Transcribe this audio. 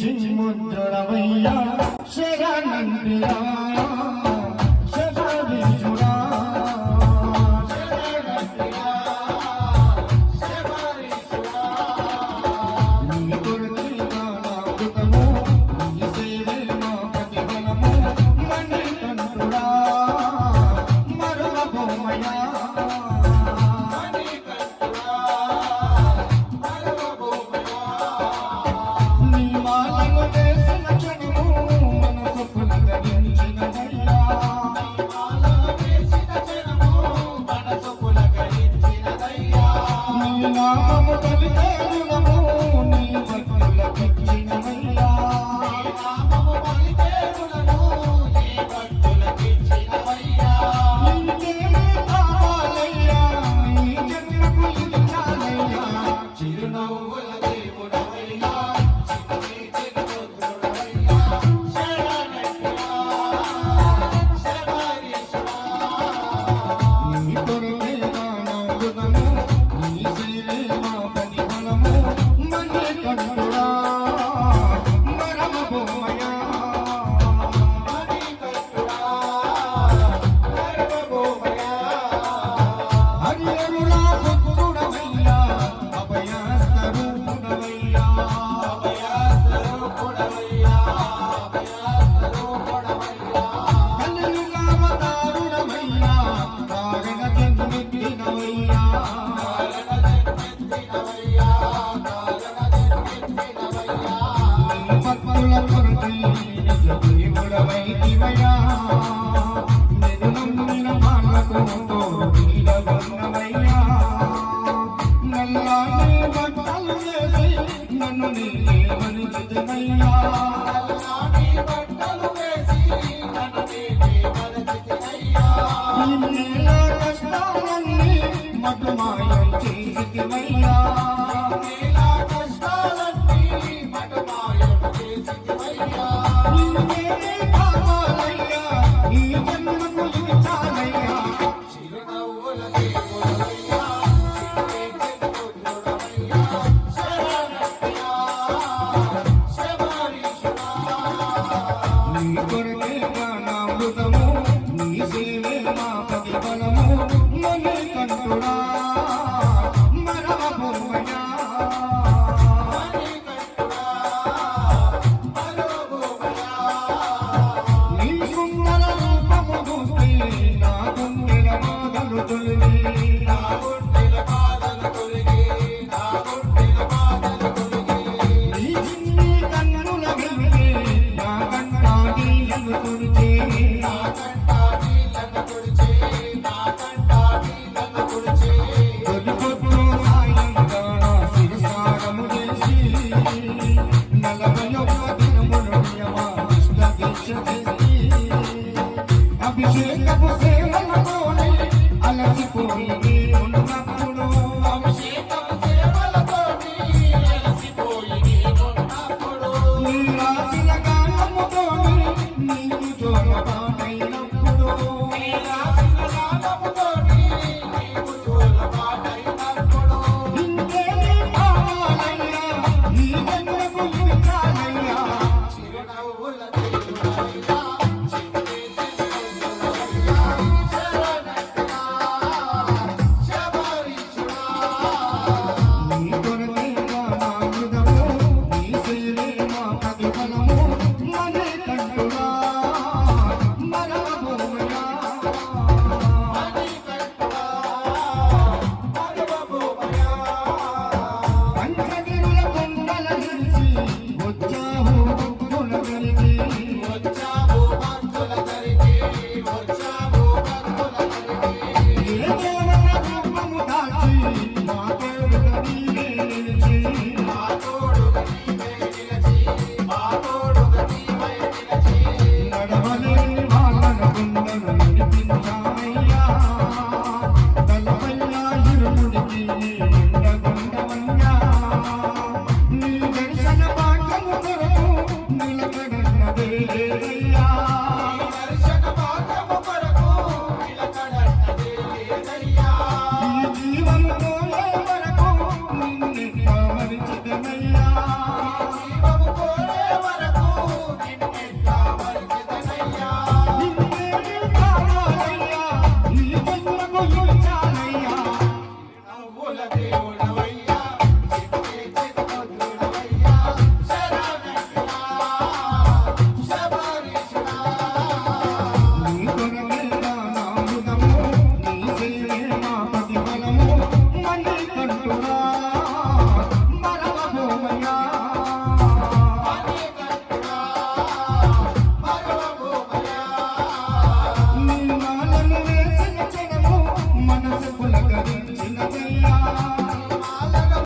ముద్రవయ్యా శరణంటిరా శబరీశుడా శరణంటిరా శబరీశుడా నీ కొరకే నానామృతము నీ సేవే మా ప్రతిఫలము మణికంఠుడా మరువబోమయా నామము కలిగే గుణము నీ భక్తులకిచ్చినవయ్యా నామము కలిగే గుణము నీ భక్తులకిచ్చినవయ్యా ఇంకేమీ కావాలయ్యా ఈ జన్మకు ఇది చాలయ్యా చిరునవ్వుల దేవుడవయ్యా చిన్ని చిరునవ్వుడవయ్యా శరణయ్యా శబరీశుడా నీ కొరకే నానామృతము భక్తుల కొరకై నిజ దేవుడవైతివయ్యా నిన్ను నమ్మిన వాళ్ళకు తోడునవయ్యా నల్లాని బట్టలు వేసి నన్ను నీవే మరిచితివయ్యా నల్లాని బట్టలు వేసి నన్ను నీవే మరిచితివయ్యా ఇన్నేళ్ళ కష్టాలన్నీ మటుమాయం చేసితివయ్యా నీ కొరకే నానామృతము నీ సేవే మా ప్రతిఫలము మణికంఠుడా మరవబోమయా నీ సుందర రూపము చూస్తే నా గుండెల బాధలు తొలగి నా గుండెల బాధలు తొలగి నా గుండెల బాధలు తొలగి నీ చిన్ని కన్నుల వెలుగే నా కంటాడీలను తుడిచే నా కంటాడీలను తుడిచే నా కంటాడీలను తుడిచే తొలి పొద్దు సాయంకాల శిరసారము చేసి 41 దినములు నియమ నిష్ఠ దీక్ష చేసి అభిషేకపు సేవలతోనే అలసిపోయి ఉన్నప్పుడు అభిషేకపు సేవలతోనే అలసిపోయి ఉన్నప్పుడు నీ రాసిన గానముతోనే నీకు జోలపాటైనప్పుడు నీ రాసిన గానముతోనే నీకు జోలపాటైనప్పుడు ఇంకేమీ కావాలయ్యా ఈ జన్మకు ఇది చాలయ్యా చిరునవ్వుల దేవుడవయ్యా నీ కొరకే నానామృతము నీ సేవే మా ప్రతిఫలము మణికంఠుడా మరవబోమయా పంచగిరుల కొండల నిలిచి వచ్చావు భక్తుల కలిగి వచ్చావు భక్తుల కలిగి వచ్చావు భక్తుల కలిగి ఏ దేవత రూపము దాల్చి మా తోడుగా నీవే నిలిచి మా తోడుగా నీవే నిలిచి మా తోడుగా నీవే నిలిచి నడవలేని వాళ్ళను గుండెను నడిపించావయ్యా తలపైన ఇరుముడికి నిండగుండవయ్యా నీ దర్శన భాగ్యము కొరకు నిలకడన్నదే లేదయ్యా దర్శన భాగ్యము కొరకు నిలకడన్నదే లేదయ్యా ఈ జీవము పోయే వరకు నిన్ను మరిచితనయ్యా జీవము పోయే కుల దేవుడా